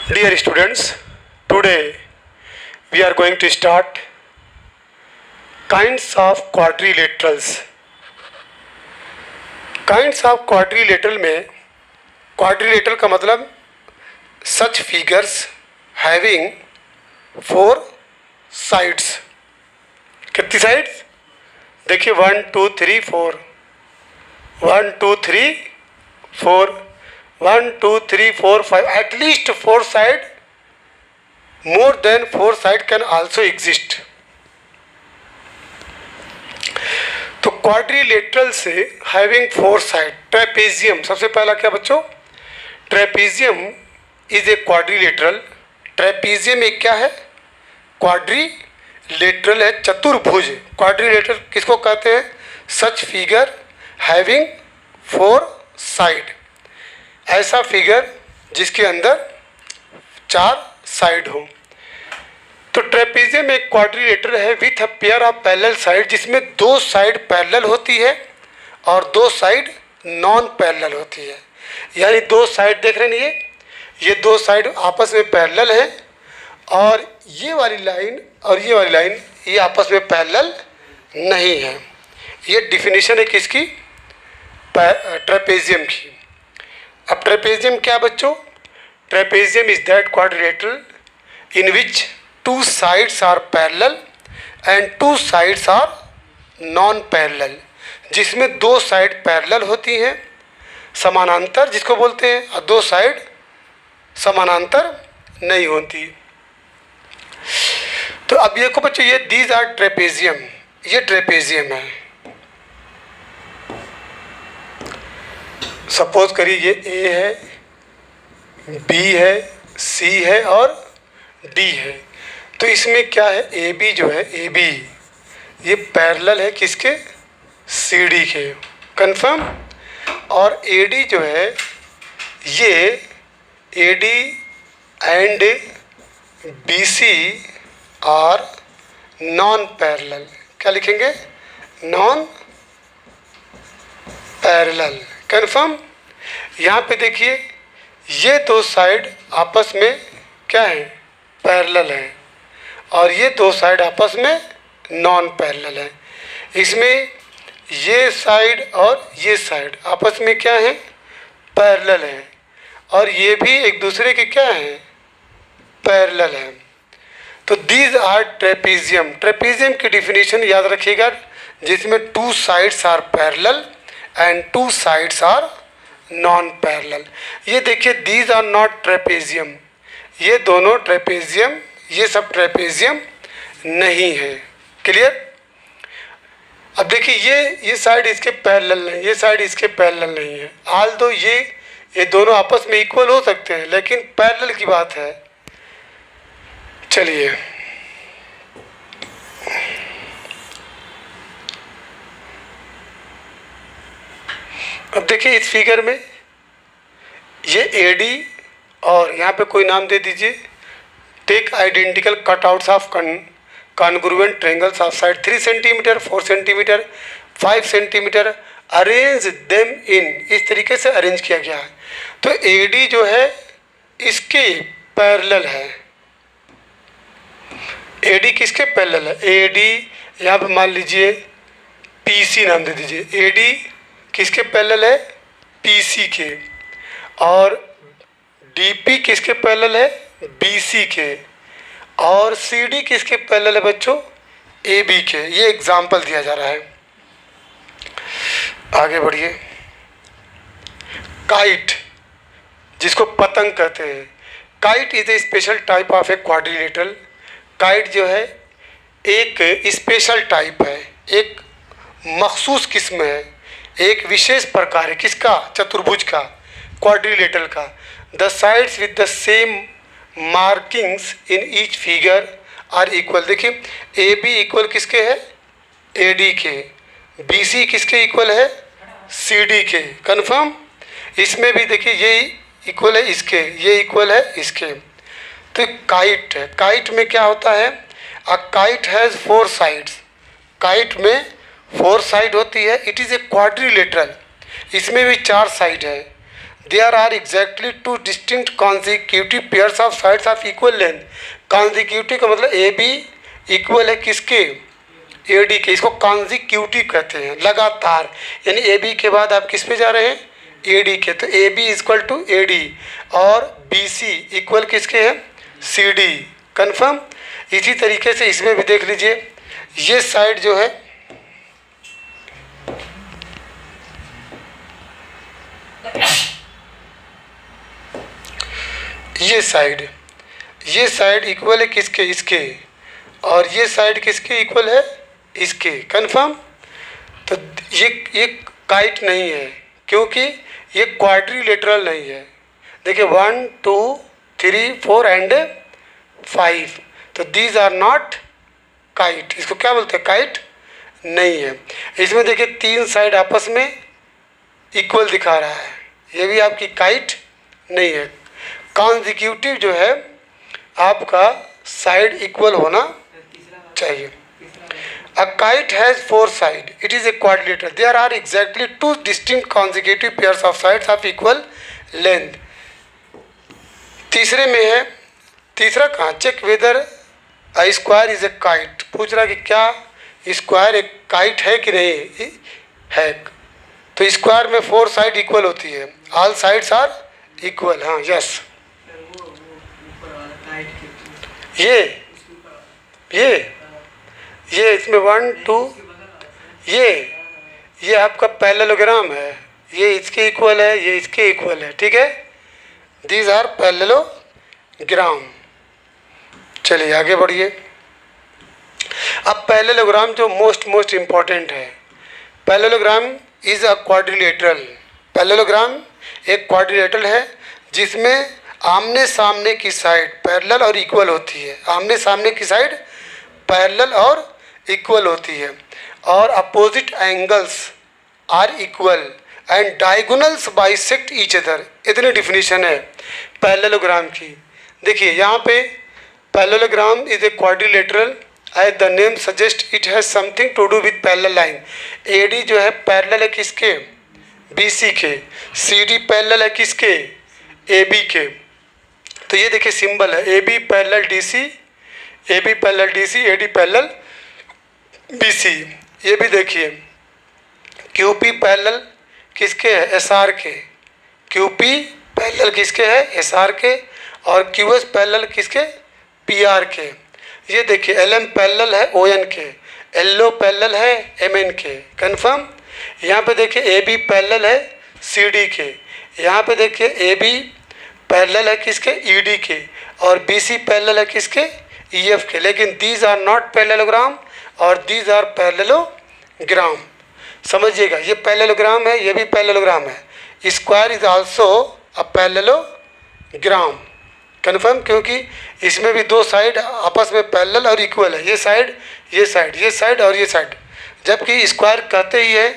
Dear students, today we are going to start kinds of quadrilaterals. Kinds of quadrilateral में quadrilateral का मतलब such figures having four sides. कितनी sides? देखिए 1 2 3 4 1 2 3 4 1 2 3 4 5 at least 4 side, more than 4 side can also exist. तो quadrilateral से having 4 side, trapezium सबसे पहला क्या बच्चों, trapezium is a quadrilateral. Trapezium एक क्या है, क्वाड्रिलेटरल है, चतुर्भुज. क्वाड्रिलेटरल किसको कहते हैं, सच फिगर हैविंग 4 साइड, ऐसा फिगर जिसके अंदर 4 साइड हो. तो ट्रेपेजियम एक क्वाड्रिलेटरल है with a pair of parallel side, जिसमें 2 साइड पैरेलल होती है और 2 साइड नॉन पैरेलल होती है. यानी 2 साइड देख रहे हैं, ये 2 साइड आपस में पैरेलल है और ये वाली लाइन और ये वाली लाइन ये आपस में पैरेलल नहीं है. ये डिफिनीशन है किसकी, ट्रेपेजियम की. अब ट्रेपेजियम क्या बच्चों, trapezium is that quadrilateral in which 2 sides are parallel and 2 sides are non parallel, जिसमें 2 साइड पैरेलल होती हैं समानांतर जिसको बोलते हैं, और 2 साइड समानांतर नहीं होती. तो अब देखो बच्चों, ये दीज आर ट्रेपेजियम, ये ट्रेपेजियम है. सपोज करिए ये ए है, बी है, सी है और डी है. तो इसमें क्या है, ए बी जो है, ए बी ये पैरेलल है किसके, सी डी के, कंफर्म. और ए डी जो है, ये A D and B C are non parallel. क्या लिखेंगे, नॉन पैरेलल, कंफर्म. यहाँ पे देखिए ये 2 साइड आपस में क्या है, पैरेलल है, और ये 2 साइड आपस में नॉन पैरेलल है. इसमें ये साइड और ये साइड आपस में क्या है, पैरेलल है, और ये भी एक दूसरे के क्या है, पैरेलल है. तो दीज आर ट्रेपेजियम. ट्रेपेजियम की डिफिनीशन याद रखिएगा, जिसमें 2 sides are parallel and 2 sides are non parallel. ये देखिए दीज आर नॉट ट्रेपेजियम, ये दोनों ट्रेपेजियम, ये सब ट्रेपेजियम नहीं है. क्लियर. अब देखिए ये साइड इसके पैरेलल नहीं, ये साइड इसके पैरेलल नहीं है. ऑल्दो ये दोनों आपस में इक्वल हो सकते हैं, लेकिन पैरेलल की बात है. चलिए अब देखिए इस फिगर में ये ए डी और यहाँ पे कोई नाम दे दीजिए. Take identical cutouts of congruent triangles of side 3 centimetre, 4 centimetre, 5 centimetre, arrange them in, इस तरीके से अरेंज किया गया है. तो ए डी जो है इसके पैरेलल है, ए डी किसके पैरेलल है, ए डी यहाँ पे मान लीजिए पी सी नाम दे दीजिए. ए डी किसके पैरेलल है, पी सी के, और डी पी किसके पैरेलल है, बी सी के, और सी डी किसके पैरेलल है बच्चों, ए बी के. ये एग्जाम्पल दिया जा रहा है. आगे बढ़िए. काइट, जिसको पतंग कहते हैं, kite is a special type of a quadrilateral. Kite जो है एक स्पेशल टाइप है, एक मखसूस किस्म है, एक विशेष प्रकार है किसका, चतुर्भुज का, क्वाड्रिलेटरल का. The sides with the same markings in each figure are equal. देखिए ए बी इक्वल किसके है, ए डी के, बी सी किसके इक्वल है, सी डी के, कन्फर्म. इसमें भी देखिए ये इक्वल है इसके, ये इक्वल है इसके. तो काइट है, काइट में क्या होता है, a kite has 4 sides. Kite में 4 साइड होती है. इट इज़ ए क्वाड्रिलेटरल, इसमें भी 4 साइड है. There are exactly two distinct consecutive pairs of sides of equal length. Consecutive का मतलब ए बी इक्वल है किसके, ए डी के, इसको कॉन्जिक्यूटिव कहते हैं, लगातार। यानी ए बी के बाद आप किस पे जा रहे हैं, ए डी के। तो A B equal to A D और बी सी इक्वल किसके हैं, सी डी। कन्फर्म। इसी तरीके से इसमें भी देख लीजिए, ये साइड जो है ये साइड इक्वल है किसके, इसके, और ये साइड किसके इक्वल है, इसके। कन्फर्म। तो ये काइट नहीं है, क्योंकि ये क्वाड्रिलेटरल नहीं है। देखिए 1 2 3 4 एंड 5, तो दीज आर नॉट काइट। इसको क्या बोलते हैं, काइट नहीं है। इसमें देखिए 3 साइड आपस में इक्वल दिखा रहा है, ये भी आपकी काइट नहीं है। कॉन्जिक्यूटिव जो है आपका साइड इक्वल होना चाहिए। A kite has 4 sides. It is a quadrilateral. There are exactly 2 distinct consecutive pairs of sides of equal length. तीसरे में है, तीसरा कहाँ, check whether a square is a kite। पूछ रहा कि क्या स्क्वायर एक काइट है कि नहीं है। तो स्क्वायर में 4 साइड इक्वल होती है, ऑल साइड्स आर इक्वल। हाँ यस, ये इसमें 1 2, ये आपका पैरेललोग्राम है, ये इसके इक्वल है, ये इसके इक्वल है, ठीक है। These are parallelogram. चलिए आगे बढ़िए। अब पैरेललोग्राम जो मोस्ट इम्पॉर्टेंट है, parallelogram is a quadrilateral. Parallelogram एक क्वाड्रिलेटरल है जिसमें आमने सामने की साइड पैरेलल और इक्वल होती है। आमने सामने की साइड पैरेलल और इक्वल होती है, और opposite angles are equal and diagonals bisect each other. इतनी डिफिनीशन है पैरेललोग्राम की। देखिए यहाँ पे parallelogram is a quadrilateral, as the name सजेस्ट it has something to do with parallel line. A D जो है पैरेलल है किसके, बी सी के। सी डी पैरेलल है किसके, ए बी के। तो ये देखिए सिंबल है, A B parallel D C, A B parallel D C, A D parallel B C. ये भी देखिए क्यू पी पैरेलल किसके है, एस आर के। क्यू पी पैरेलल किसके है, एस आर के, और क्यू एस पैरेलल किसके, पी आर के। ये देखिए एल एम पैरेलल है ओ एन के, एल ओ पैरेलल है एम एन के। कन्फर्म। यहाँ पे देखिए ए बी पैरेलल है सी डी के, यहाँ पे देखिए ए बी पैरेलल है किसके, ई डी के, और बी सी पैरेलल है किसके, ई एफ के। लेकिन दीज आर नॉट पैरेललोग्राम और दीज आर पैरेललोग्राम। समझिएगा, ये पैरेललोग्राम है, ये भी पैरेललोग्राम है। Square is also a parallelogram. Confirm, क्योंकि इसमें भी 2 साइड आपस में पैरेलल और इक्वल है, ये साइड ये साइड, ये साइड और ये साइड। जबकि स्क्वायर कहते ही है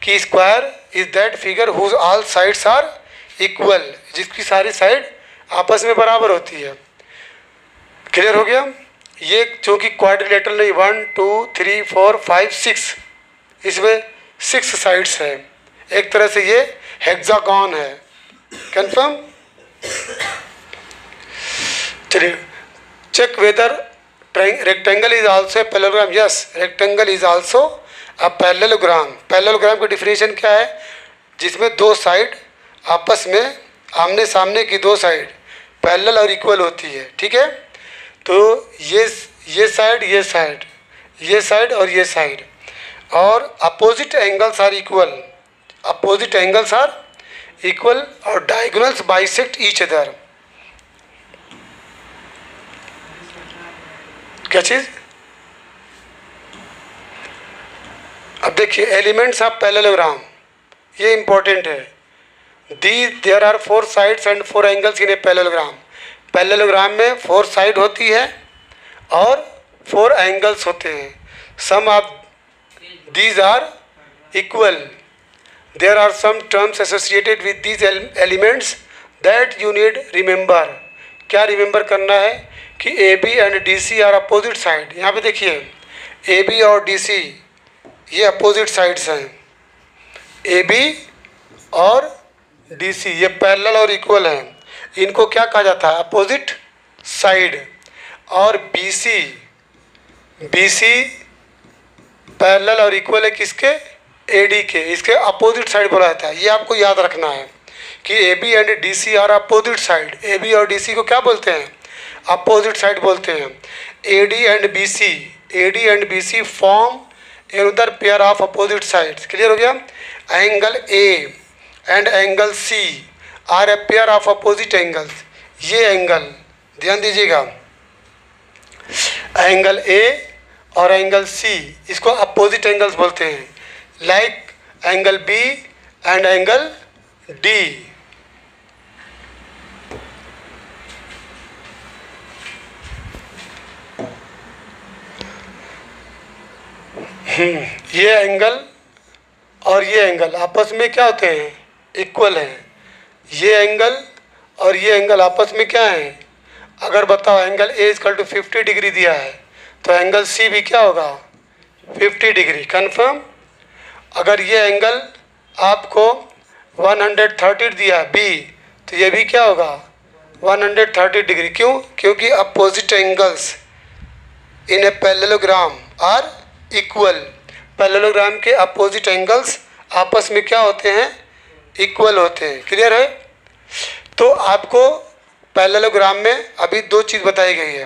कि square is that figure whose all sides are equal, जिसकी सारी साइड आपस में बराबर होती है। क्लियर हो गया। ये चूँकि क्वाड्रिलेटरल नहीं, 1 2 3 4 5 6, इसमें 6 साइड्स है। एक तरह से ये हेक्सागॉन है। कन्फर्म। चलिए, check whether rectangle is also a parallelogram. Yes, rectangle is also a parallelogram. Parallelogram की डिफिनेशन क्या है, जिसमें 2 साइड आपस में आमने सामने की 2 साइड पैरेलल और इक्वल होती है, ठीक है। तो ये साइड, ये साइड, ये साइड और ये साइड, और opposite angles are equal, opposite angles are equal, और डायगोनल्स बाइसेक्ट ईच अदर। क्या चीज़। अब देखिए एलिमेंट्स ऑफ पैरेललोग्राम, ये इंपॉर्टेंट है। There are 4 sides and 4 angles in a parallelogram. Parallelogram में 4 साइड होती है और 4 एंगल्स होते हैं। Some of these are equal. There are some terms associated with these elements that you need remember. क्या remember करना है कि A B and D C are opposite side. यहाँ पे देखिए ए बी और डी सी ये अपोजिट साइड्स हैं, ए बी और डी सी, ये पैरेलल और इक्वल हैं, इनको क्या कहा जाता है? Opposite side. और B C, B C parallel और इक्वल है किसके? ए डी के, इसके अपोजिट साइड बोला जाता है। ये आपको याद रखना है कि A B and D C are opposite side. A B और डी सी को क्या बोलते हैं? अपोजिट साइड बोलते हैं। A D and B C, A D and B C form another pair of opposite sides। Clear हो गया? Angle A and angle C are a pair of opposite angles. ये angle ध्यान दीजिएगा, angle A और angle सी, इसको opposite angles बोलते हैं, like angle B and angle D. ये एंगल और ये एंगल आपस में क्या होते हैं? इक्वल हैं। ये एंगल और ये एंगल आपस में क्या है? अगर बताओ angle A equal to 50 degree दिया है तो एंगल सी भी क्या होगा? 50 डिग्री। कन्फर्म? अगर ये एंगल आपको 130 दिया है बी, तो ये भी क्या होगा? 130 डिग्री। क्यों? क्योंकि opposite angles in a parallelogram are equal. Parallelogram के अपोजिट एंगल्स आपस में क्या होते हैं? इक्वल होते हैं। क्लियर है? तो आपको पैरेललोग्राम में अभी दो चीज़ बताई गई है,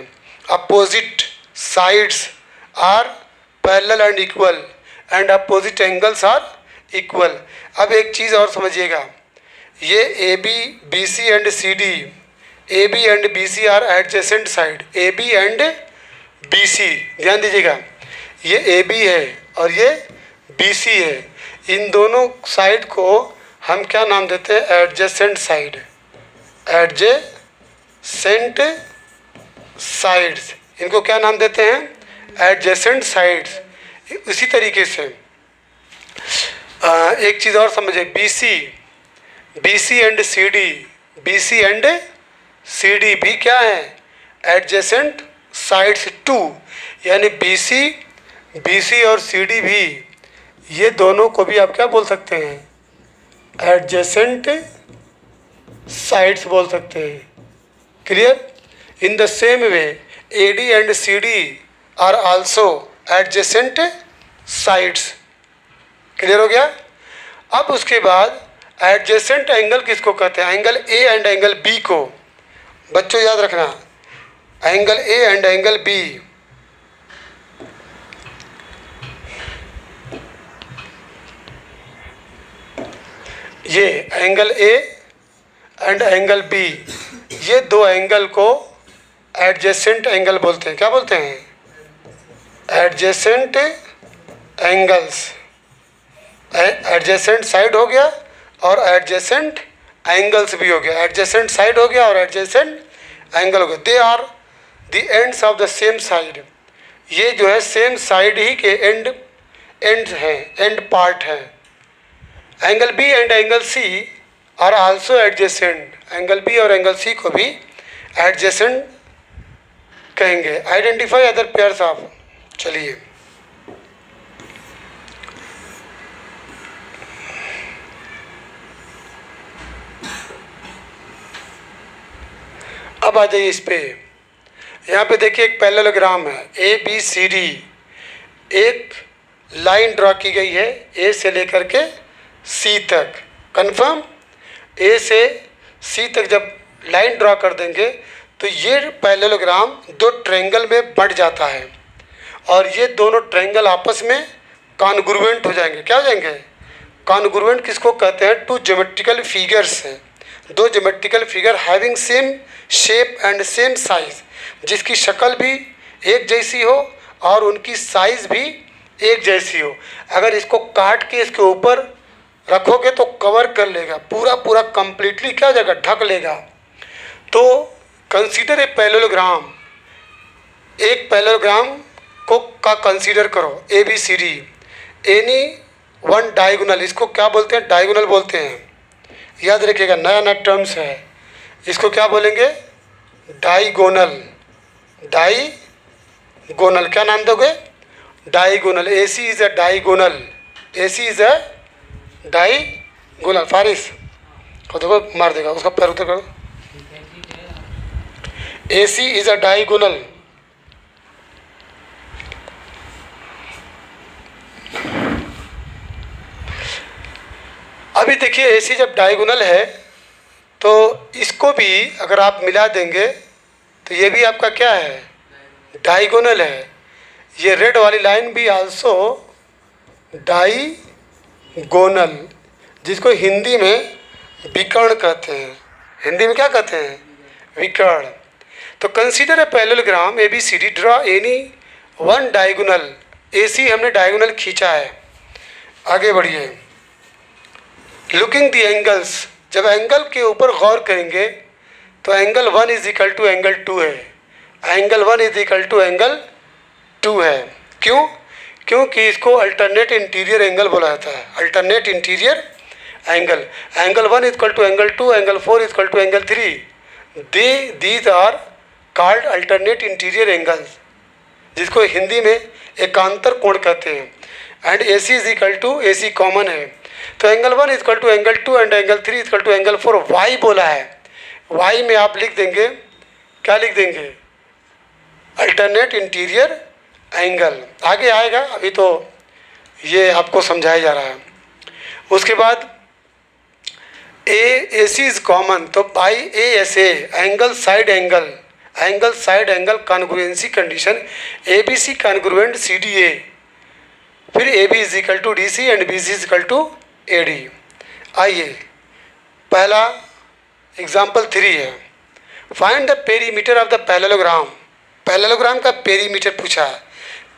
opposite sides are parallel and equal and opposite angles are equal. अब एक चीज़ और समझिएगा, ये A B B C and C D, A B and B C are adjacent side, A B and B C, ध्यान दीजिएगा, ये A B है और ये बी सी है। इन दोनों साइड को हम क्या नाम देते हैं? एडजेसेंट साइड, एडजेसेंट साइड्स, इनको क्या नाम देते हैं? Adjacent sides. इसी तरीके से एक चीज़ और समझे, B C and C D, B C and C D भी क्या है? Adjacent sides too. यानी बी सी और सी डी भी, ये दोनों को भी आप क्या बोल सकते हैं? एडजेसेंट साइड्स बोल सकते हैं। Clear? In the same way A D and C D are also adjacent sides. Clear हो गया? अब उसके बाद एडजेसेंट एंगल किसको कहते हैं? Angle A and angle B को। बच्चों याद रखना, angle A and angle B, ये angle A and angle B, ये दो एंगल को एडजेसेंट एंगल बोलते हैं। क्या बोलते हैं? Adjacent angles. एडजेसेंट साइड हो गया और एडजेसेंट एंगल्स भी हो गया। एडजेसेंट साइड हो गया और एडजेसेंट एंगल हो गया। They are the ends of the same side. ये जो है सेम साइड ही के एंड हैं, एंड पार्ट हैं। Angle B and angle C are also adjacent. Angle B और एंगल सी को भी एडजेसेंट कहेंगे। Identify other pairs of. चलिए अब आ जाइए इस पे। यहाँ पे देखिए एक पैरेललोग्राम है ए बी सी डी। एक लाइन ड्रॉ की गई है ए से लेकर के सी तक। कंफर्म? ए से सी तक जब लाइन ड्रॉ कर देंगे तो ये पैरेललोग्राम दो ट्रायंगल में बढ़ जाता है और ये दोनों ट्रायंगल आपस में कॉन्ग्रुएंट हो जाएंगे। क्या हो जाएंगे? कॉन्ग्रुएंट किसको कहते हैं? टू ज्योमेट्रिकल फिगर्स हैं, दो geometrical figure having same shape and same size, जिसकी शक्ल भी एक जैसी हो और उनकी साइज भी एक जैसी हो। अगर इसको काट के इसके ऊपर रखोगे तो कवर कर लेगा, पूरा कंप्लीटली क्या हो जाएगा? ढक लेगा। तो कंसीडर ए पैरेललोग्राम। एक पैरेललोग्राम को का कंसीडर करो A B C D. Any one diagonal, इसको क्या बोलते हैं? डायगोनल बोलते हैं। याद रखिएगा, नया टर्म्स है। इसको क्या बोलेंगे? डायगोनल। डायगोनल क्या नाम दोगे? Diagonal. A C is a diagonal. A C is a diagonal. Faris और देखो मार देगा, उसका पैर उधर करो। AC is a diagonal. अभी देखिए AC जब डायगोनल है तो इसको भी अगर आप मिला देंगे तो ये भी आपका क्या है, डायगोनल है। ये रेड वाली लाइन भी आल्सो डायगोनल, जिसको हिंदी में विकर्ण कहते हैं। हिंदी में क्या कहते हैं, विकर्ण। तो consider a parallelogram ABCD, draw any one diagonal. AC हमने डायगोनल खींचा है। आगे बढ़िए। लुकिंग द एंगल्स, जब एंगल के ऊपर गौर करेंगे तो angle 1 is equal to angle 2 है। Angle 1 is equal to angle 2 है। क्यों? क्योंकि इसको अल्टरनेट इंटीरियर एंगल बोला जाता है। Alternate interior angle, angle 1 is equal to angle 2, angle 4 is equal to angle 3। These are called alternate interior angles, जिसको हिंदी में एकांतर कोण कहते हैं। And AC is equal to, AC common है, तो angle 1 is equal to angle 2 and angle 3 is equal to angle 4। Y बोला है, Y में आप लिख देंगे, क्या लिख देंगे, अल्टरनेट इंटीरियर एंगल। आगे आएगा, अभी तो ये आपको समझाया जा रहा है। उसके बाद AC इज कॉमन, तो by ASA angle side angle, angle side angle congruency condition, ABC congruent CDA, फिर AB is equal to DC and BC is equal to AD। आइए पहला एग्जाम्पल 3 है। Find the perimeter of the parallelogram. Parallelogram का perimeter पूछा है।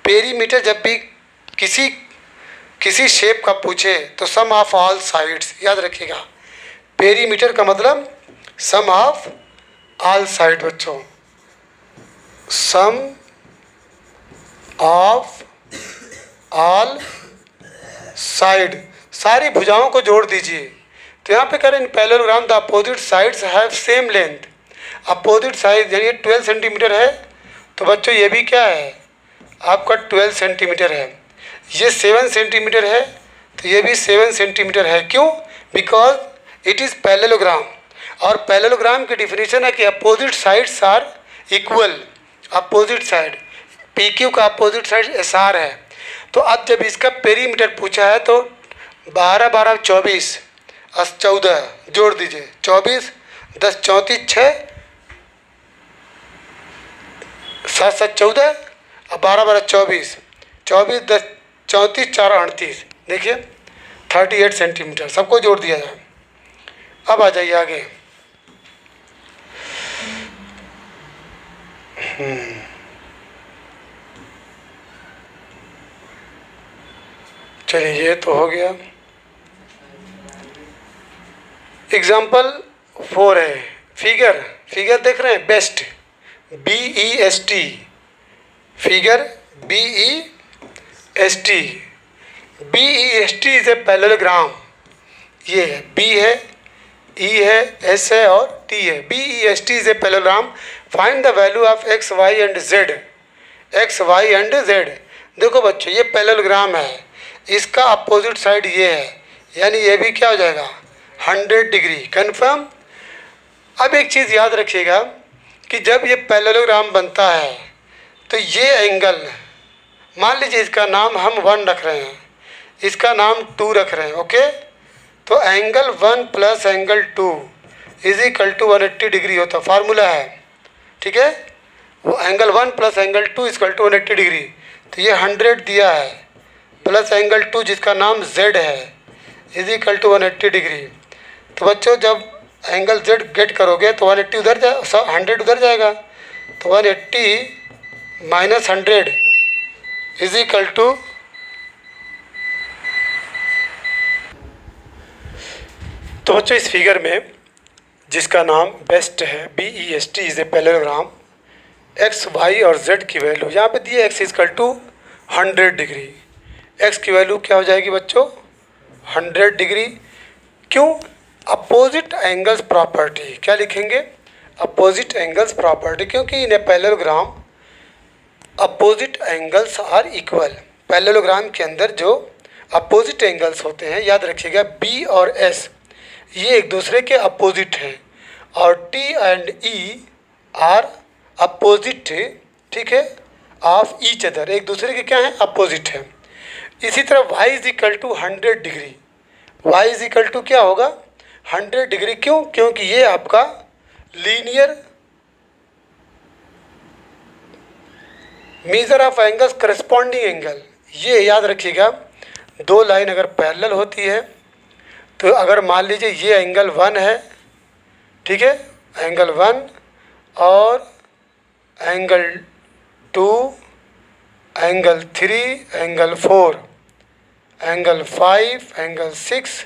Perimeter जब भी किसी शेप का पूछे तो सम ऑफ ऑल साइड्स, याद रखिएगा। पेरीमीटर का मतलब सम ऑफ ऑल साइड बच्चों, सम ऑफ ऑल साइड, सारी भुजाओं को जोड़ दीजिए। तो यहाँ पे करें इन parallelogram the opposite sides have same length. Opposite side यानी 12 सेंटीमीटर है, तो बच्चों ये भी क्या है आपका 12 सेंटीमीटर है। ये 7 सेंटीमीटर है, तो ये भी 7 सेंटीमीटर है। क्यों? बिकॉज इट इज़ पैरेललोग्राम, और पैरेललोग्राम की डिफिनीशन है कि opposite sides are equal. Opposite side, PQ का अपोजिट साइड SR है। तो अब जब इसका पेरीमीटर पूछा है तो 12 12 24 14 जोड़ दीजिए, 24 10 34 6 7 7 14 और 12 12 24 24 10 34 4 38, देखिए 38 सेंटीमीटर। सबको जोड़ दिया जाए। अब आ जाइए आगे। चलिए ये तो हो गया। एग्जाम्पल 4 है। फिगर देख रहे हैं, best, BEST, figure BEST। BEST is a parallelogram. ये है, B है, E है, S है और T है। BEST is a parallelogram. Find the value of X, Y and Z। X, Y and Z। देखो बच्चों ये पैरेललोग्राम है, इसका अपोजिट साइड ये है, यानी ये भी क्या हो जाएगा 100 डिग्री। कन्फर्म। अब एक चीज़ याद रखिएगा कि जब ये पैरेललोग्राम बनता है तो ये एंगल, मान लीजिए इसका नाम हम 1 रख रहे हैं, इसका नाम 2 रख रहे हैं, ओके। तो angle 1 plus angle 2 is equal to 180 degree होता, फार्मूला है, ठीक है। वो angle 1 plus angle 2 is equal to 180 degree. तो ये 100 दिया है, प्लस एंगल 2 जिसका नाम Z है इज इक्वल टू 180 डिग्री। तो बच्चों जब एंगल Z गेट करोगे तो 180 उधर जाए, 100 उधर जाएगा, तो 180 माइनस 100 इज इक्वल टू, तो बच्चों इस फिगर में जिसका नाम बेस्ट है, BEST is a parallelogram, X, Y और Z की वैल्यू यहाँ पे दी है। X is equal to 100 degree, X की वैल्यू क्या हो जाएगी बच्चों 100 डिग्री। क्यों? Opposite angles property. क्या लिखेंगे? अपोजिट एंगल्स प्रॉपर्टी, क्योंकि in a parallelogram opposite angles are equal. Parallelogram के अंदर जो अपोजिट एंगल्स होते हैं, याद रखिएगा B और S, ये एक दूसरे के अपोजिट हैं और T and E R opposite, ठीक है, ऑफ ईच अदर, एक दूसरे के क्या हैं, अपोजिट हैं। इसी तरह y is equal to 100 degree, y is equal to क्या होगा 100 डिग्री। क्यों? क्योंकि ये आपका linear measure of angles corresponding angle. ये याद रखिएगा, दो लाइन अगर पैरेलल होती है तो अगर मान लीजिए ये एंगल 1 है, ठीक है, एंगल 1 और angle 2, angle 3, angle 4, angle 5, angle 6,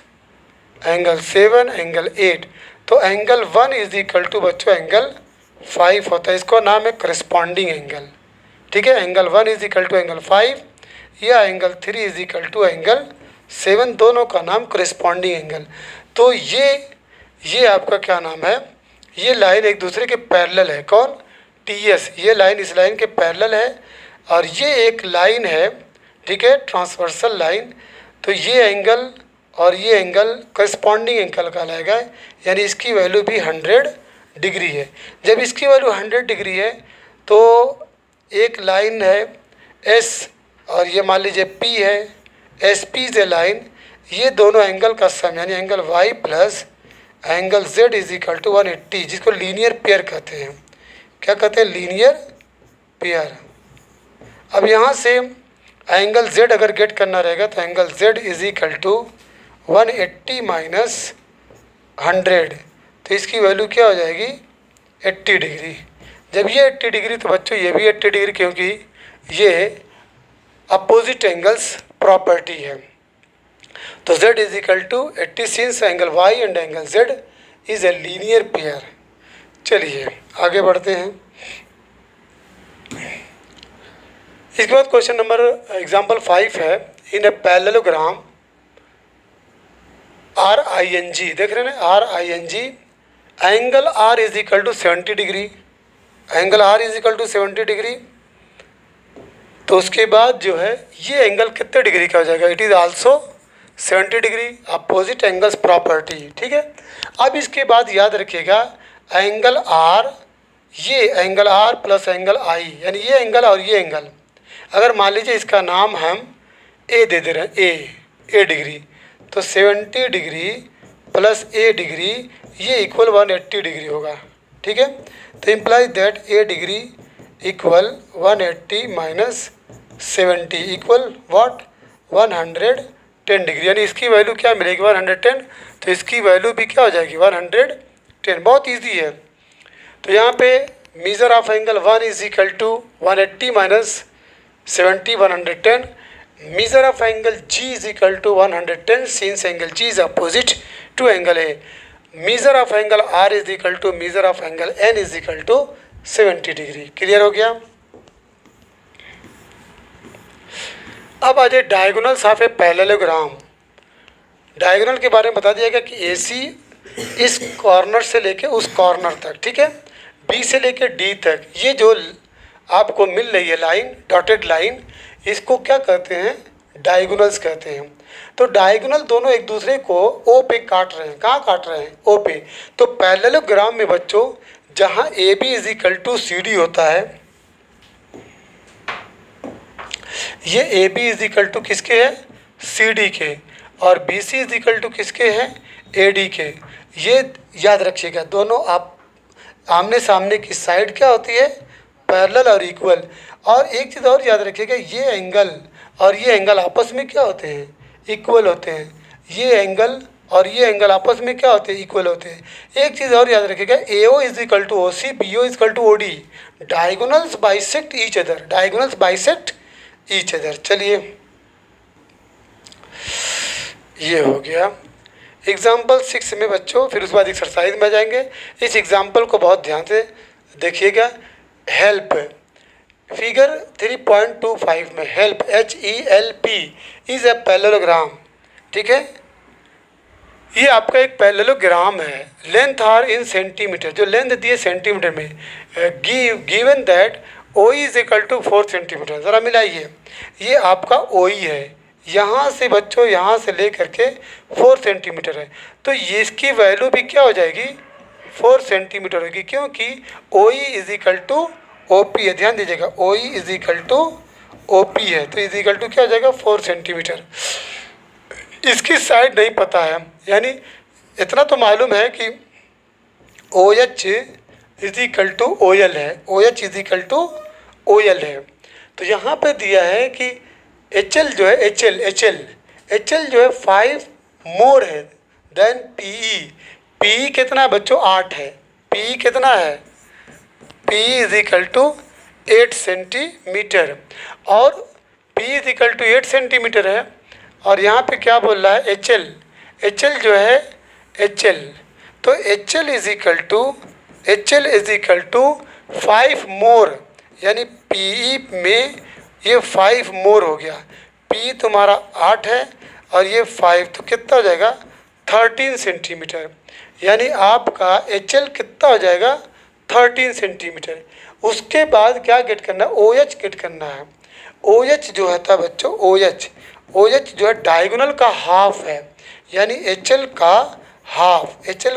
angle 7, angle 8, तो एंगल 1 इज इक्वल टू बच्चों एंगल 5 होता है। इसको नाम है करस्पॉन्डिंग एंगल, ठीक है। Angle 1 is equal to angle 5 या angle 3 is equal to angle 7, दोनों का नाम करस्पॉन्डिंग एंगल। तो ये आपका क्या नाम है, ये लाइन एक दूसरे के पैरेलल है। कौन? टीएस, ये लाइन इस लाइन के पैरेलल है और ये एक लाइन है, ठीक है, ट्रांसवर्सल लाइन। तो ये एंगल और ये एंगल करस्पॉन्डिंग एंगल कहलाएगा, यानी इसकी वैल्यू भी 100 डिग्री है। जब इसकी वैल्यू 100 डिग्री है तो एक लाइन है एस और ये मान लीजिए पी है, S P is a line, ये दोनों एंगल का सम यानी angle Y plus angle Z is equal to 180, जिसको लीनियर पेयर कहते हैं। क्या कहते हैं? Linear pair. अब यहाँ से एंगल जेड अगर गेट करना रहेगा तो angle Z is equal to 180 minus 100, तो इसकी वैल्यू क्या हो जाएगी 80 डिग्री। जब ये 80 डिग्री तो बच्चों ये भी 80 डिग्री, क्योंकि ये अपोजिट एंगल्स प्रॉपर्टी है। तो z is equal to 80 since angle y and angle z is a linear pair. चलिए आगे बढ़ते हैं। इसके बाद क्वेश्चन नंबर एग्जाम्पल 5 है, इन ए पैरेललोग्राम RING, देख रहे हैं ना RING, angle R is equal to 70 degree, angle R is equal to 70 degree. तो उसके बाद जो है ये एंगल कितने डिग्री का हो जाएगा? It is also 70 degree, opposite angles property, ठीक है। अब इसके बाद याद रखिएगा एंगल R, ये angle R plus angle I, यानी ये एंगल और ये एंगल, अगर मान लीजिए इसका नाम हम A दे दे रहे हैं, A डिग्री, तो 70 डिग्री प्लस A डिग्री ये इक्वल 180 डिग्री होगा, ठीक है। तो implies that A degree equal 180 minus 70 equal what 110 degree, यानी इसकी वैल्यू क्या मिलेगी 110, तो इसकी वैल्यू भी क्या हो जाएगी 110। बहुत इजी है। तो यहाँ पे measure of angle 1 is equal to 180 minus 70 110, measure of angle G is equal to 110 since angle G is opposite to angle A, measure of angle R is equal to measure of angle N is equal to 70 degree. Clear हो गया। अब आ जाए diagonals of a parallelogram. Diagonal के बारे में बता दिया गया कि AC इस कॉर्नर से लेके उस कॉर्नर तक, ठीक है, B से लेके D तक, ये जो आपको मिल रही है लाइन, डॉटेड लाइन, इसको क्या कहते हैं? डायगोनल्स कहते हैं। तो डायगोनल दोनों एक दूसरे को O पे काट रहे हैं। कहाँ काट रहे हैं? O पे। तो पैरेललोग्राम में बच्चों जहाँ AB is equal to CD होता है, ये AB इज इक्वल टू किसके है? CD के, और BC इज इक्वल टू किसके हैं? AD के। ये याद रखिएगा, दोनों आप आमने सामने की साइड क्या होती है? पैरेलल और इक्वल। और एक चीज़ और याद रखिएगा, ये एंगल और ये एंगल आपस में क्या होते हैं? इक्वल होते हैं। ये एंगल और ये एंगल आपस में क्या होते हैं? इक्वल होते हैं। एक चीज़ और याद रखिएगा, AO is equal to OC, BO is equal to OD, diagonals bisect each other, diagonals bisect each other. चलिए ये हो गया एग्जाम्पल 6 में बच्चों। फिर उसके बाद एक्सरसाइज में जाएंगे। इस एग्जाम्पल को बहुत ध्यान से देखिएगा। हेल्प फिगर 3.25 में help HELP is a parallelogram, ठीक है। ये आपका एक पैरेललोग्राम है। लेंथ आर इन सेंटीमीटर, जो लेंथ दी है सेंटीमीटर में, given that OE is equal to 4 centimetre. ज़रा मिलाइए, ये आपका OE है, यहाँ से बच्चों यहाँ से ले करके 4 सेंटीमीटर है, तो ये इसकी वैल्यू भी क्या हो जाएगी 4 सेंटीमीटर होगी, क्योंकि O E is equal to O P है। ध्यान दीजिएगा, O E is equal to O P है, तो इज इक्वल टू क्या हो जाएगा 4 सेंटीमीटर। इसकी साइड नहीं पता है, यानी इतना तो मालूम है कि O H is equal to O L है, O H is equal to O L है। तो यहाँ पे दिया है कि एच एल जो है एच एल जो है 5 मोर है than P E. P E कितना बच्चों 8 है, पी ई कितना है, P is equal to 8 centimetre, और P is equal to 8 centimetre है। और यहाँ पे क्या बोल रहा है एच एल जो है एच एल, तो H L is equal to 5 more, यानी पी ई में ये 5 मोर हो गया। पी तुम्हारा 8 है और ये 5, तो कितना हो जाएगा 13 सेंटीमीटर, यानी आपका एच एल कितना हो जाएगा 13 सेंटीमीटर। उसके बाद क्या गेट करना है, ओ एच गेट करना है। ओ एच जो है था बच्चों, ओ एच जो है डायगोनल का हाफ है, यानी एच एल का हाफ, एच एल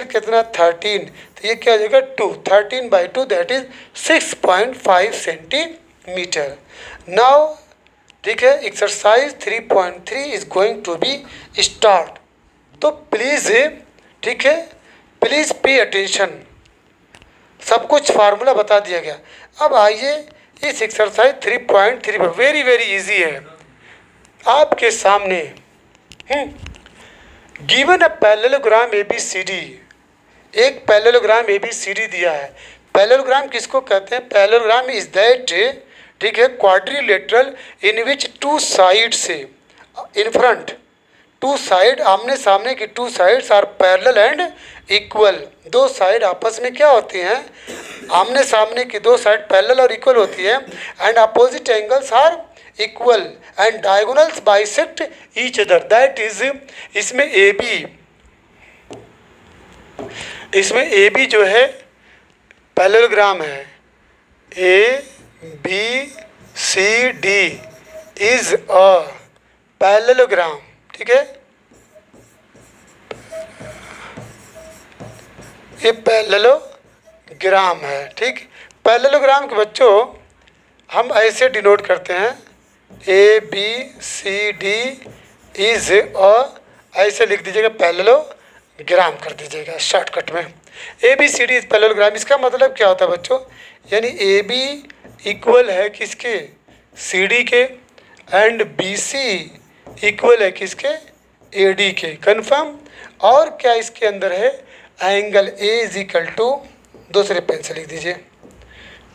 कितना 13, तो ये क्या हो जाएगा 2, 13/2 दैट इज 6.5 सेंटीमीटर। नाउ ठीक है, exercise 3.3 is going to be start. तो प्लीज़ ठीक है, प्लीज़ पे अटेंशन, सब कुछ फार्मूला बता दिया गया। अब आइए इस एक्सरसाइज 3.3 पर, वेरी वेरी इजी है आपके सामने। गिवन अ पैरेललोग्राम ABCD, एक पैरेललोग्राम ABCD दिया है। पैरेललोग्राम किसको कहते हैं, पैरेललोग्राम इज दैट ठीक है क्वाड्रिलेटरल इन विच 2 साइड से इन फ्रंट, 2 साइड आमने सामने की 2 sides are parallel and equal. 2 side आपस में क्या होती हैं, आमने सामने की 2 साइड पैरेलल और इक्वल होती है, and opposite angles are equal and diagonals bisect each other, that is इसमें ए बी जो है पैरेललोग्राम है, ABCD इज अ पैरेललोग्राम। ठीक है, ये पैरेललोग्राम है। ठीक, पैरेललोग्राम के बच्चों हम ऐसे डिनोट करते हैं, ABCD इज अ, ऐसे लिख दीजिएगा पैरेललोग्राम कर दीजिएगा शॉर्टकट में, ABCD इज पैरेललोग्राम। इसका मतलब क्या होता है बच्चों, यानी AB इक्वल है किसके, CD के, एंड BC इक्वल है किसके, AD के। कन्फर्म। और क्या इसके अंदर है, angle A is equal to, दूसरे पेन से लिख दीजिए,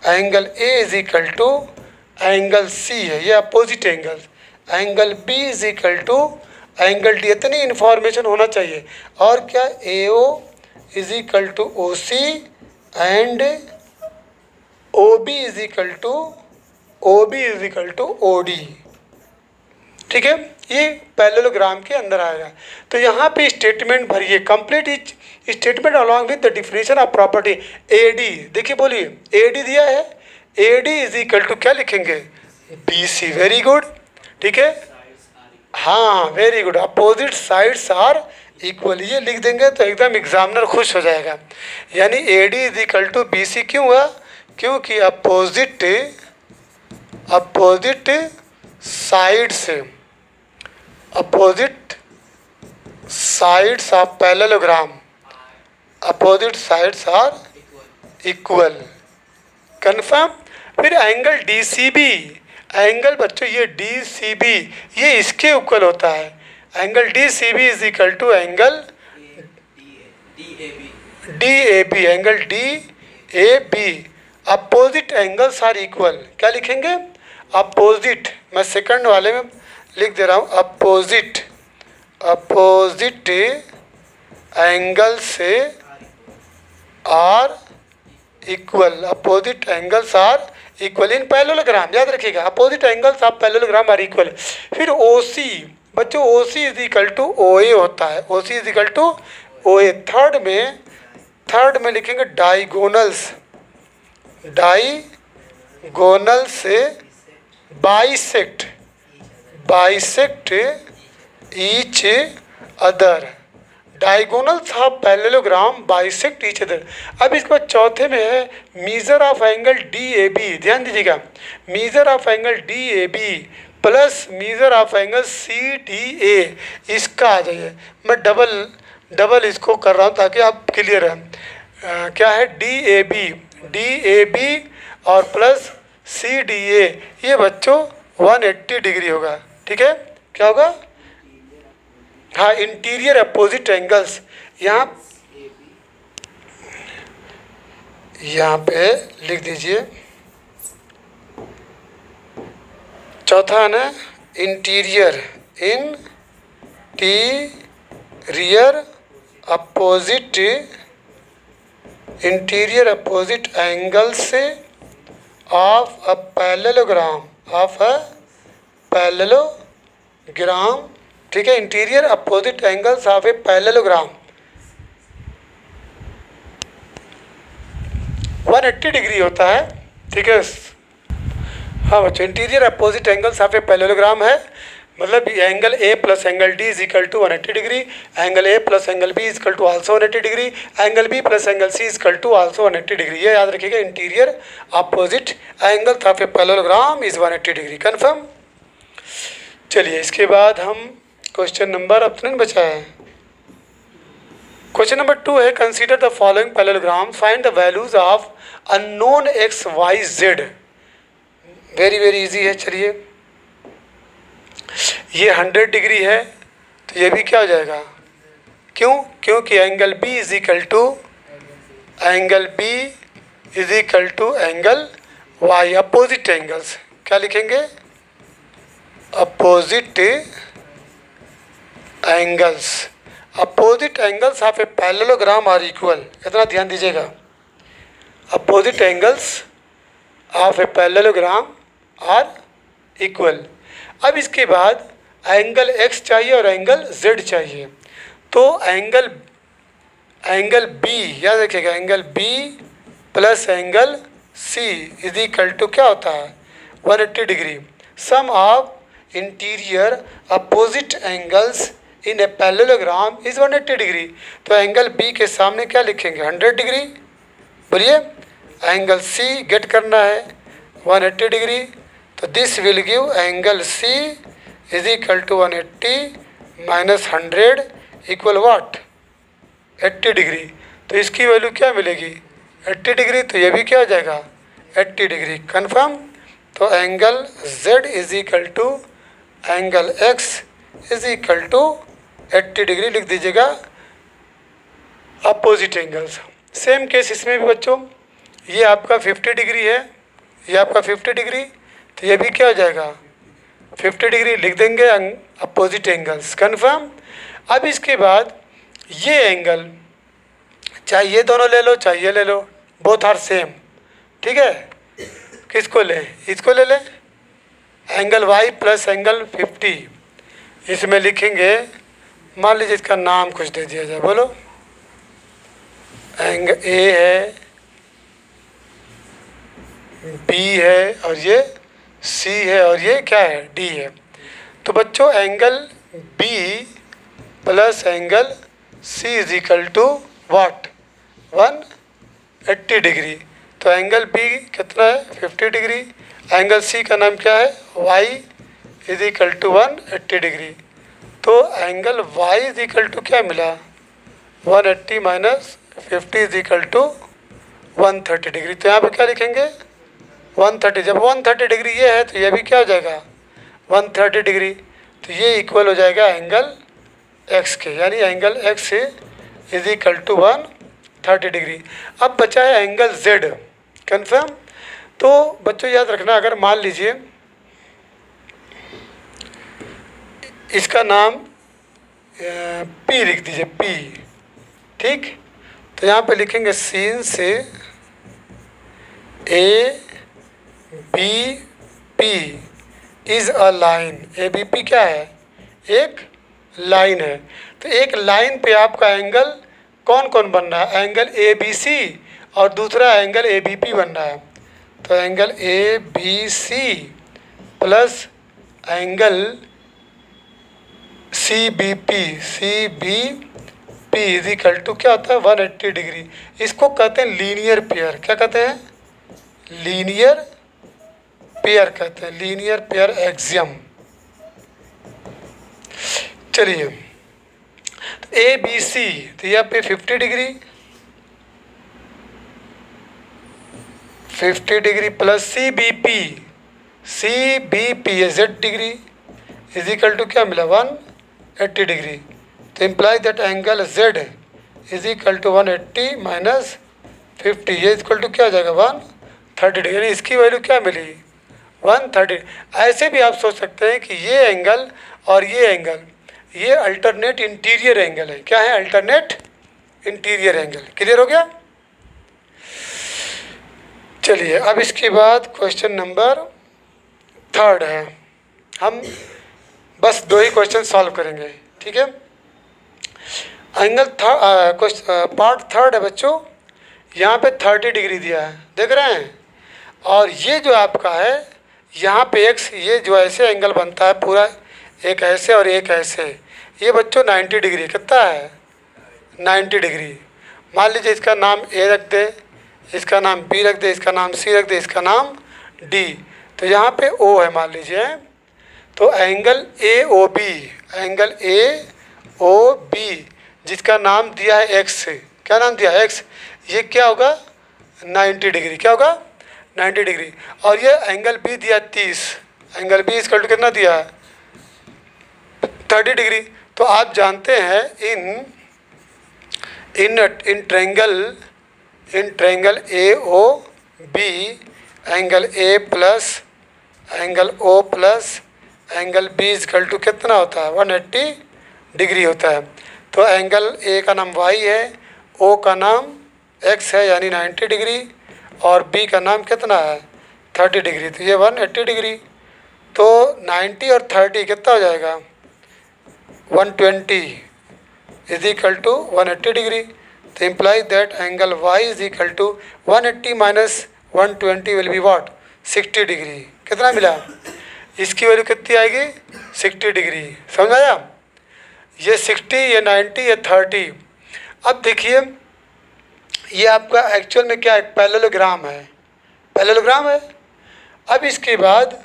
angle A is equal to angle C है, ये opposite angle. Angle B is equal to angle D, इतनी इन्फॉर्मेशन होना चाहिए। और क्या, AO is equal to OC and OB is equal to OD। ठीक है, ये पैरेललोग्राम के अंदर आएगा। तो यहाँ पे स्टेटमेंट भरिए, complete etch statement along with the definition of property AD। देखिए बोलिए, AD दिया है, AD इज इक्वल टू क्या लिखेंगे, BC। Very good. ठीक है, हाँ very good, opposite sides are equal, ये लिख देंगे तो एकदम एग्जामिनर खुश हो जाएगा। यानी AD is equal to BC क्यों हुआ, क्योंकि opposite sides of parallelogram, opposite sides are equal. Confirm. फिर एंगल DCB, एंगल बच्चों ये DCB ये इसके इक्वल होता है। Angle DCB is equal to angle DAB, angle DAB। Opposite angles are equal, क्या लिखेंगे, अपोजिट, मैं सेकंड वाले में लिख दे रहा हूँ, अपोजिट एंगल से are equal, opposite angles are equal in parallelogram, याद रखिएगा, opposite angles of parallelogram are equal. फिर OC बच्चों, OC is equal to OA होता है, OC is equal to OA। Third में लिखेंगे डायगोनल्स से bisect bisect each other, diagonals of parallelogram bisect each other. अब इसके बाद चौथे में है measure of angle D A B, ध्यान दीजिएगा, measure of angle D A B plus measure of angle C D A, इसका आ जाइए। मैं डबल इसको कर रहा हूँ ताकि आप क्लियर है। क्या है डी ए बी और प्लस सी डी ए, ये बच्चों 180 डिग्री होगा। ठीक है, क्या होगा? हाँ, इंटीरियर अपोजिट एंगल्स। यहाँ पे लिख दीजिए, चौथा है ना, interior opposite angles of a parallelogram. ठीक है, interior opposite angles of a parallelogram 180 degree होता है। ठीक है, हाँ बच्चों, interior opposite angles of a parallelogram है, मतलब angle A plus angle D is equal to 180 degree, angle A plus angle B is equal to also 180 degree, angle B plus angle C is equal to also 180 degree. ये याद रखिएगा, interior opposite angles of a parallelogram is 180 degree. Confirm? चलिए, इसके बाद हम question number अपने बचा है। क्वेश्चन नंबर 2 है, consider the following parallelogram, find the values of unknown X Y Z. Very easy है। चलिए, ये 100 डिग्री है, तो ये भी क्या हो जाएगा? क्यों? क्योंकि angle B is equal to angle Y, opposite angles. क्या लिखेंगे? Opposite angles of a parallelogram are equal. इतना ध्यान दीजिएगा, opposite angles of a parallelogram are equal. अब इसके बाद एंगल x चाहिए और एंगल z चाहिए, तो एंगल B, याद रखिएगा, एंगल B प्लस एंगल C इज इक्वल टू क्या होता है? 180 degree. Sum of interior opposite angles in a parallelogram is 180 degree. तो एंगल B के सामने क्या लिखेंगे? 100 डिग्री। बोलिए, एंगल C गेट करना है 180 डिग्री, तो this will give angle C is equal to 180 minus 100 equal what? 80 degree. तो इसकी वैल्यू क्या मिलेगी? 80 डिग्री। तो ये भी क्या हो जाएगा? 80 डिग्री। कन्फर्म? तो angle Z is equal to angle X is equal to 80 degree लिख दीजिएगा, अपोजिट एंगल्स। सेम केस इसमें भी बच्चों, ये आपका 50 डिग्री है, ये आपका 50 डिग्री, तो ये भी क्या हो जाएगा? 50 डिग्री लिख देंगे, अपोजिट एंगल्स। कन्फर्म? अब इसके बाद ये एंगल, चाहे ये दोनों ले लो चाहे ये ले लो, बोथ आर सेम। ठीक है, किसको ले? इसको ले लें, एंगल y प्लस एंगल 50। इसमें लिखेंगे, मान लीजिए इसका नाम कुछ दे दिया जाए, बोलो। एंगल A है, B है, और ये C है, और ये क्या है? D है। तो बच्चों एंगल B प्लस एंगल C is equal to what? 180 degree. तो एंगल B कितना है? 50 डिग्री। एंगल C का नाम क्या है? Y is equal to 180 degree. तो angle Y is equal to क्या मिला? 180 minus 50 is equal to 130 degree. तो यहाँ पे क्या लिखेंगे? 130। जब 130 डिग्री ये है तो ये भी क्या हो जाएगा? 130 डिग्री। तो ये इक्वल हो जाएगा एंगल X के, यानी angle X is equal to 130 degree. अब बचा है एंगल Z। कन्फर्म? तो बच्चों याद रखना, अगर मान लीजिए इसका नाम P लिख दीजिए, P। ठीक, तो यहाँ पे लिखेंगे सीन से ABP is a line. ABP क्या है? एक लाइन है। तो एक लाइन पे आपका एंगल कौन कौन बन रहा है? एंगल ABC और दूसरा एंगल ABP बन रहा है। तो angle ABC plus angle C B P is equal to क्या होता है 180 डिग्री। इसको कहते हैं लीनियर पेयर। क्या कहते हैं? लीनियर पेयर कहते हैं, लीनियर पेयर एक्सियम। चलिए, तो ए बी सी, तो यहाँ पे 50 degree, 50 degree plus C B P है Z degree is equal to क्या मिला 180 डिग्री। तो imply that angle Z is equal to 180 minus 50, ये इक्वल टू क्या हो जाएगा 130 डिग्री। यानी इसकी वैल्यू क्या मिली 130। ऐसे भी आप सोच सकते हैं कि ये एंगल और ये एंगल, ये अल्टरनेट इंटीरियर एंगल है। क्या है? Alternate interior angle. क्लियर हो गया? चलिए, अब इसके बाद क्वेश्चन नंबर 3 है। हम बस 2 ही क्वेश्चन सॉल्व करेंगे, ठीक है। एंगल पार्ट 3 है बच्चों। यहाँ पे 30 डिग्री दिया है, देख रहे हैं। और ये जो आपका है यहाँ पे एक्स, ये जो ऐसे एंगल बनता है पूरा, एक ऐसे और एक ऐसे, ये बच्चों 90 डिग्री। कितना है? 90 डिग्री। मान लीजिए इसका नाम ए रख दे, इसका नाम बी रख दे, इसका नाम सी रख दे, इसका नाम डी। तो यहाँ पे ओ है मान लीजिए। तो angle A O B, angle A O B जिसका नाम दिया है एक्स, क्या नाम दिया है? एक्स। ये क्या होगा? 90 डिग्री। क्या होगा? 90 डिग्री। और ये एंगल बी दिया 30, एंगल बी इसका कितना दिया है? 30 डिग्री। तो आप जानते हैं in triangle A O B angle A plus angle O plus angle B equal to कितना होता है? 180 डिग्री होता है। तो एंगल ए का नाम वाई है, ओ का नाम एक्स है यानी 90 डिग्री, और बी का नाम कितना है? 30 डिग्री। तो ये 180 डिग्री। तो 90 और 30 कितना हो जाएगा? 120 इज इक्वल टू 180 डिग्री। तो imply that angle Y is equal to 180 minus 120 will be what? 60 degree. कितना मिला? इसकी वैल्यू कितनी आएगी? 60 डिग्री। समझ आया? ये 60, ये 90, ये 30। अब देखिए, ये आपका एक्चुअल में क्या है? पैरेललोग्राम है, पैरेललोग्राम है। अब इसके बाद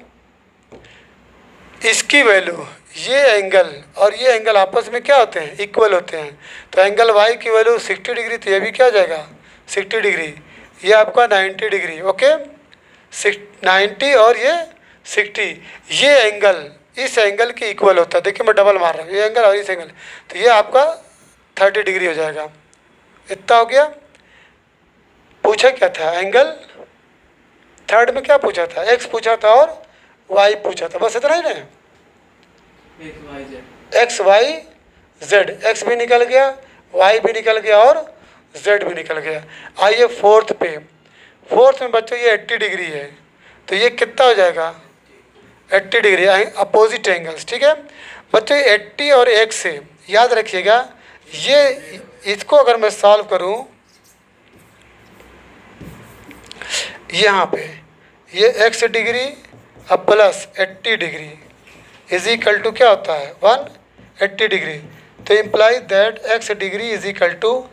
इसकी वैल्यू, ये एंगल और ये एंगल आपस में क्या होते हैं? इक्वल होते हैं। तो एंगल वाई की वैल्यू 60 डिग्री, तो ये भी क्या हो जाएगा? 60 डिग्री। ये आपका 90 डिग्री। ओके, 90 और ये 60, ये एंगल इस एंगल के इक्वल होता है। देखिए मैं डबल मार रहा हूँ, ये एंगल और इस एंगल, तो ये आपका 30 डिग्री हो जाएगा। इतना हो गया। पूछा क्या था? एंगल 3 में क्या पूछा था? एक्स पूछा था और वाई पूछा था, बस इतना ही ना। एक्स वाई जेड, एक्स भी निकल गया, वाई भी निकल गया और जेड भी निकल गया। आइए 4th पे। 4th में बच्चों ये 80 डिग्री है, तो ये कितना हो जाएगा? 80 डिग्री, अपोजिट एंगल्स। ठीक है बच्चों, 80 और x से याद रखिएगा, ये इसको अगर मैं सॉल्व करूं, यहाँ पे ये x डिग्री अब plus 80 degree is equal to क्या होता है? 180 डिग्री। तो imply that x degree is equal to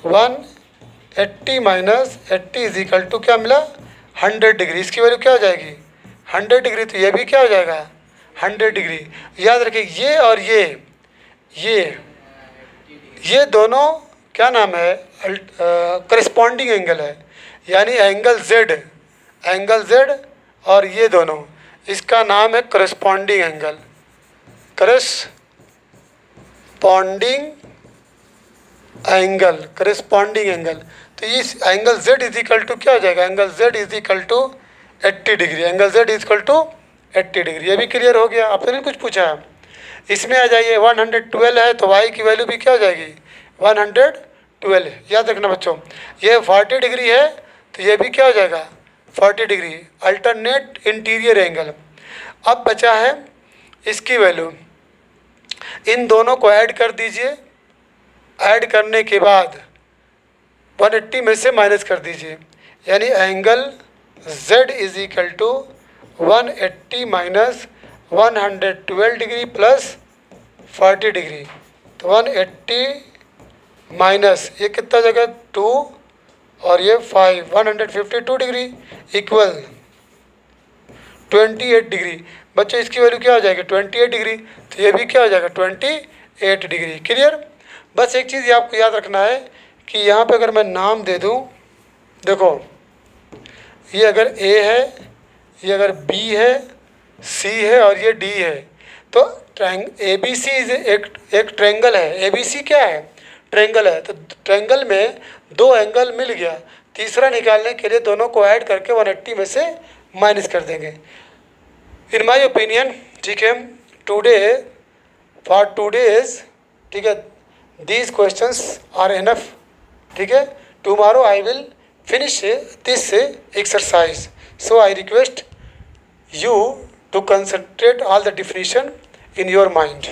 180 minus 80 is equal to क्या मिला? 100 डिग्री। इसकी वैल्यू क्या हो जाएगी? 100 डिग्री। तो ये भी क्या हो जाएगा? 100 डिग्री। याद रखिए, ये और ये दोनों क्या नाम है? करस्पॉन्डिंग एंगल है, यानी एंगल Z और ये दोनों, इसका नाम है करस्पॉन्डिंग एंगल। Corresponding angle. तो इस angle Z is equal to क्या हो जाएगा? Angle Z is equal to 80 degree. Angle Z is equal to 80 degree. ये भी क्लियर हो गया? आपने कुछ पूछा है? इसमें आ जाइए, 112 है तो y की वैल्यू भी क्या हो जाएगी? 112। याद रखना बच्चों, ये 40 डिग्री है तो ये भी क्या हो जाएगा? 40 डिग्री। Alternate interior angle. अब बचा है इसकी वैल्यू, इन दोनों को ऐड कर दीजिए। ऐड करने के बाद 180 में से माइनस कर दीजिए, यानी angle Z is equal to 180 minus 112 degree plus 40 degree, तो 180 माइनस ये कितना जगह 2 और ये 5, 152 डिग्री इक्वल 28 डिग्री। बच्चों इसकी वैल्यू क्या हो जाएगी 28 डिग्री, तो ये भी क्या हो जाएगा 28 डिग्री। क्लियर। बस एक चीज़ ये आपको याद रखना है कि यहाँ पे अगर मैं नाम दे दूँ, देखो ये अगर A है, ये अगर B है, C है और ये D है, तो ABC एक ट्रायंगल है। ABC क्या है ट्रायंगल है, तो ट्रायंगल में दो एंगल मिल गया, तीसरा निकालने के लिए दोनों को ऐड करके 180 में से माइनस कर देंगे। इन माई ओपिनियन, ठीक है, फॉर टूडेज, ठीक है, दीज क्वेश्चंस आर इनफ, ठीक है। Tomorrow I will finish this exercise, so I request you to concentrate all the definition in your mind.